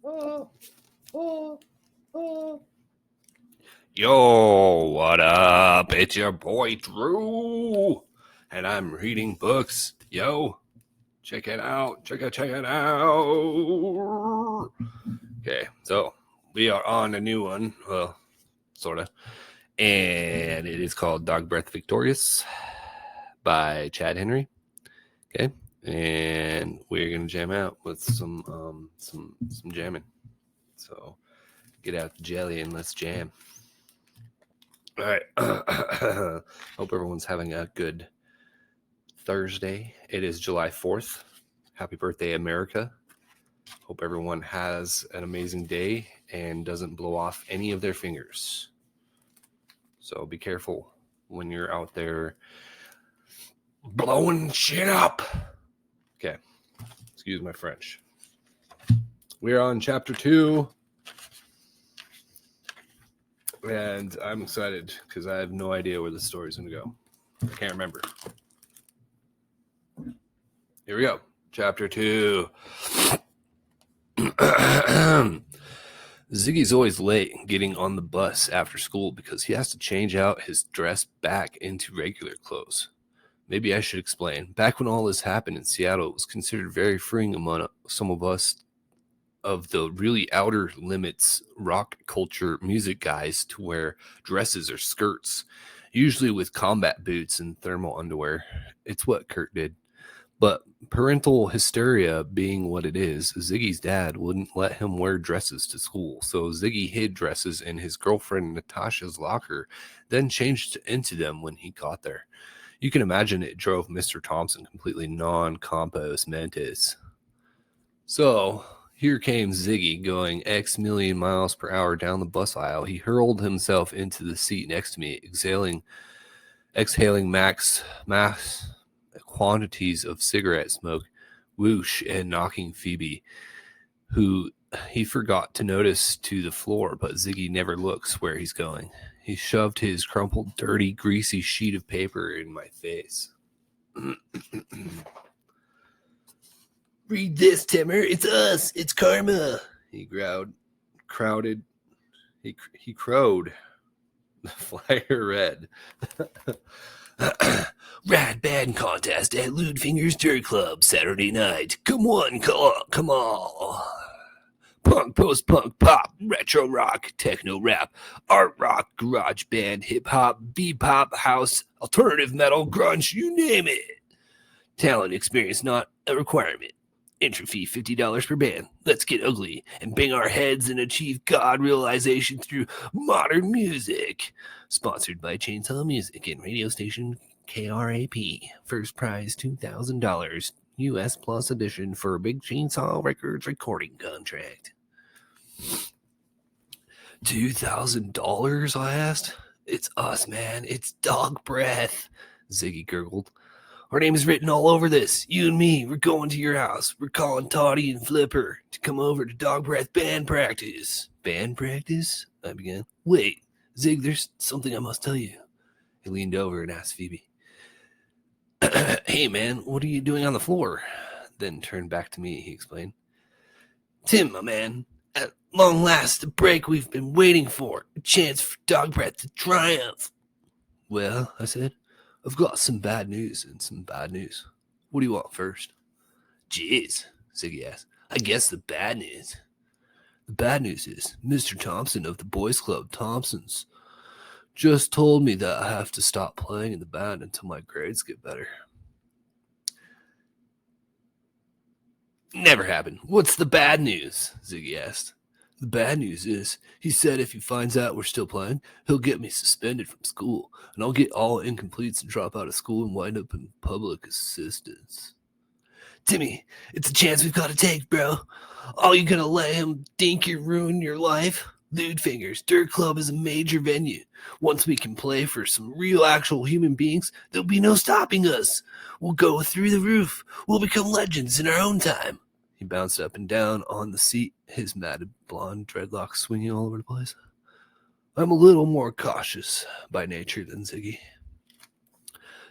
Yo, what up? It's your boy Drew, and I'm reading books. Yo, check it out. Check it out. Okay, so we are on a new one. Well, sort of. And it is called DogBreath Victorious by Chad Henry. Okay, and we're gonna jam out with some jamming. So get out the jelly and let's jam. All right. Hope everyone's having a good Thursday. It is July 4th. Happy birthday, America. Hope everyone has an amazing day and doesn't blow off any of their fingers. So be careful when you're out there blowing shit up. Okay. Excuse my French. We're on chapter 2. And I'm excited because I have no idea where the story's going to go. I can't remember. Here we go. Chapter 2. Ziggy's always late getting on the bus after school because he has to change out his dress back into regular clothes. Maybe I should explain. Back when all this happened in Seattle, it was considered very freeing among some of us of the really outer limits rock culture music guys to wear dresses or skirts, usually with combat boots and thermal underwear. It's what Kurt did. But parental hysteria being what it is, Ziggy's dad wouldn't let him wear dresses to school, so Ziggy hid dresses in his girlfriend Natasha's locker, then changed into them when he got there. You can imagine it drove Mr. Thompson completely non-compos mentis. So here came Ziggy going X million miles per hour down the bus aisle. He hurled himself into the seat next to me, exhaling mass quantities of cigarette smoke, whoosh, and knocking Phoebe, who he forgot to notice, to the floor, but Ziggy never looks where he's going. He shoved his crumpled, dirty, greasy sheet of paper in my face. Read this, Timmer. It's us. It's karma. He crowed. He crowed. The flyer read. Rad band contest at Ludefinger's Dirt Club Saturday night. Come on. Punk, post-punk, pop, retro rock, techno rap, art rock, garage band, hip-hop, bebop, house, alternative metal, grunge, you name it. Talent experience not a requirement. Entry fee $50 per band. Let's get ugly and bang our heads and achieve God realization through modern music. Sponsored by Chainsaw Music and radio station KRAP. First prize $2,000 US plus addition for a Big Chainsaw Records recording contract. $2,000? I asked. It's us, man. It's DogBreath, Ziggy gurgled. Our name is written all over this. You and me, we're going to your house. We're calling Toddy and Flipper to come over to DogBreath band practice. Band practice? I began. Wait, Zig, there's something I must tell you. He leaned over and asked Phoebe. Hey, man, what are you doing on the floor? Then turned back to me, he explained. Tim, my man, at long last, the break we've been waiting for. A chance for DogBreath to triumph. Well, I said, I've got some bad news and some bad news. What do you want first? Jeez, Ziggy asked. I guess the bad news. The bad news is Mr. Thompson of the Boys Club Thompsons just told me that I have to stop playing in the band until my grades get better. Never happened. What's the bad news? Ziggy asked. The bad news is, he said if he finds out we're still playing, he'll get me suspended from school, and I'll get all incompletes and drop out of school and wind up in public assistance. Timmy, it's a chance we've got to take, bro. Are you gonna let him dink you ruin your life? Ludefinger's Dirt Club is a major venue. Once we can play for some real actual human beings, there'll be no stopping us. We'll go through the roof. We'll become legends in our own time. He bounced up and down on the seat, his matted blonde dreadlocks swinging all over the place. I'm a little more cautious by nature than Ziggy.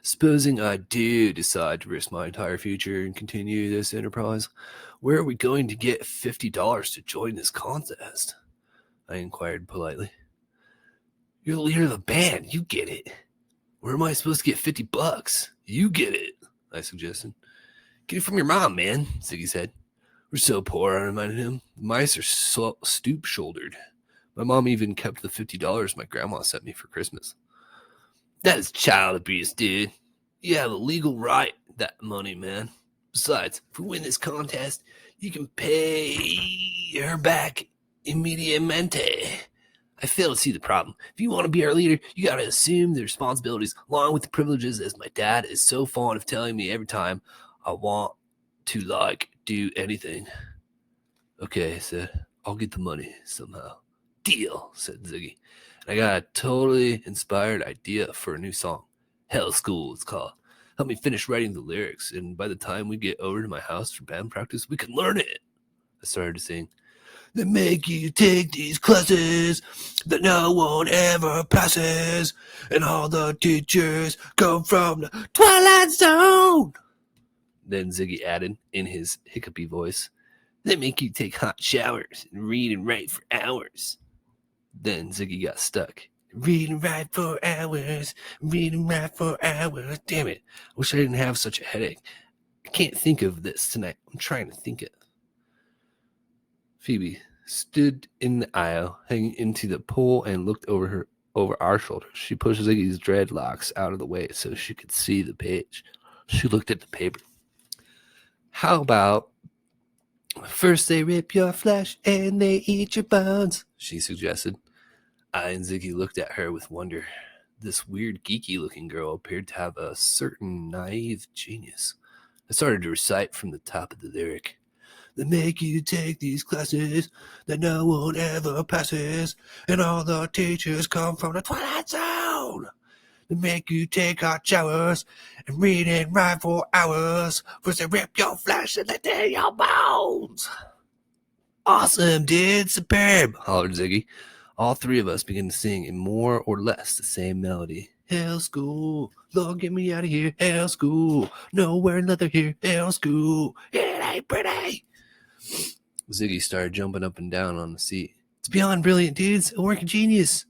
Supposing I do decide to risk my entire future and continue this enterprise, Where are we going to get $50 to join this contest? I inquired politely. You're the leader of the band. You get it. Where am I supposed to get $50? You get it, I suggested. Get it from your mom, man, Ziggy said. We're so poor, I reminded him. The mice are so stoop-shouldered. My mom even kept the $50 my grandma sent me for Christmas. That is child abuse, dude. You have a legal right to that money, man. Besides, if we win this contest, you can pay her back immediatamente. I fail to see the problem. If you want to be our leader, you got to assume the responsibilities along with the privileges, as my dad is so fond of telling me every time I want to, do anything. Okay, I said. I'll get the money somehow. Deal, said Ziggy. And I got a totally inspired idea for a new song. Hell School, it's called. Help me finish writing the lyrics, and by the time we get over to my house for band practice, we can learn it. I started to sing. They make you take these classes that no one ever passes, and all the teachers come from the Twilight Zone. Then Ziggy added, in his hiccupy voice, they make you take hot showers and read and write for hours. Then Ziggy got stuck. Read and write for hours, read and write for hours. Damn it, I wish I didn't have such a headache. I can't think of this tonight. I'm trying to think it. Phoebe stood in the aisle, hanging into the pole, and looked over our shoulders. She pushed Ziggy's dreadlocks out of the way so she could see the page. She looked at the paper. How about first they rip your flesh and they eat your bones, she suggested. I and Ziggy looked at her with wonder. This weird, geeky-looking girl appeared to have a certain naive genius. I started to recite from the top of the lyric. They make you take these classes that no one ever passes, and all the teachers come from the Twilight Zone. They make you take hot showers and read and write for hours. First they rip your flesh and they tear your bones. Awesome, dude. Superb, hollered Ziggy. All three of us began to sing in more or less the same melody. Hell School, Lord, get me out of here. Hell School, no wearing leather here. Hell School, it ain't pretty. Ziggy started jumping up and down on the seat. It's beyond brilliant, dudes. A work of genius.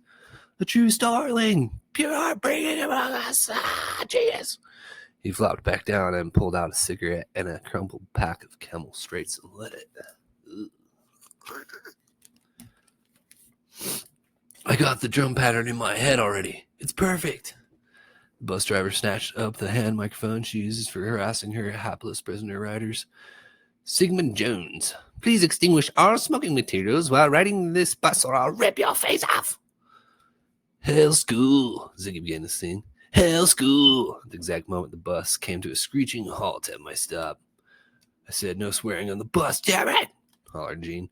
A true starling. Pure heart bringing among us. Genius. He flopped back down and pulled out a cigarette and a crumpled pack of Camel Straights and lit it. I got the drum pattern in my head already. It's perfect. The bus driver snatched up the hand microphone she uses for harassing her hapless prisoner riders. Sigmund Jones, please extinguish all smoking materials while riding this bus or I'll rip your face off. Hell School, Ziggy began to sing. Hell School. At the exact moment the bus came to a screeching halt at my stop. I said, no swearing on the bus, damn it, hollered Jean.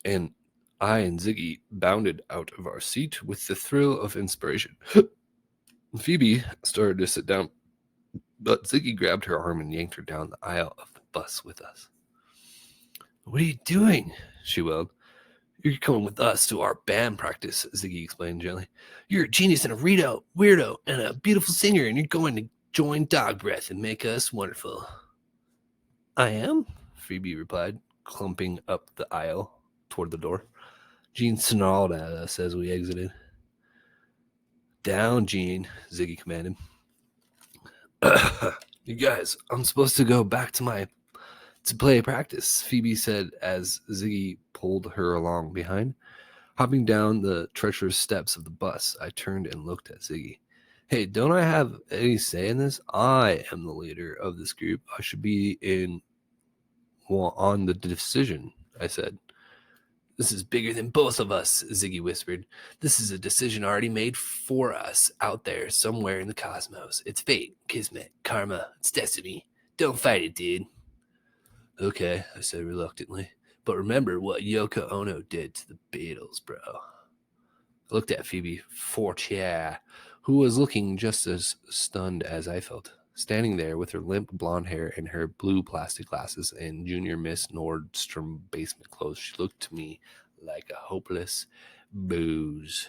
And I and Ziggy bounded out of our seat with the thrill of inspiration. Phoebe started to sit down, but Ziggy grabbed her arm and yanked her down the aisle of the bus with us. What are you doing? She wailed. You're coming with us to our band practice, Ziggy explained gently. You're a genius and a weirdo and a beautiful singer, and you're going to join DogBreath and make us wonderful. I am, Phoebe replied, clumping up the aisle toward the door. Jean snarled at us as we exited. Down, Jean, Ziggy commanded. You guys, I'm supposed to go back to play practice, Phoebe said as Ziggy pulled her along behind. Hopping down the treacherous steps of the bus, I turned and looked at Ziggy. Hey, don't I have any say in this? I am the leader of this group. I should be on the decision, I said. This is bigger than both of us, Ziggy whispered. This is a decision already made for us out there somewhere in the cosmos. It's fate, kismet, karma, it's destiny. Don't fight it, dude. Okay, I said reluctantly. But remember what Yoko Ono did to the Beatles, bro. I looked at Phoebe Fortier, who was looking just as stunned as I felt. Standing there with her limp blonde hair and her blue plastic glasses and Junior Miss Nordstrom basement clothes, she looked to me like a hopeless booze.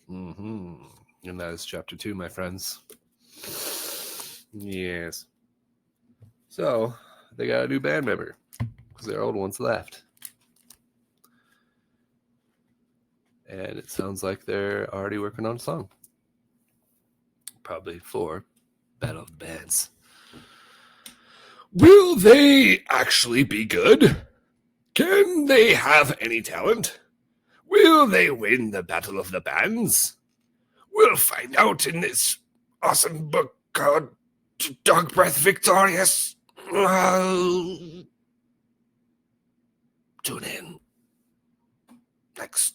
And that is chapter 2, my friends. Yes. So they got a new band member because their old ones left. And it sounds like they're already working on a song. Probably for Battle of the Bands. Will they actually be good? Can they have any talent? Will they win the Battle of the Bands? We'll find out in this awesome book called DogBreath Victorious. Tune in next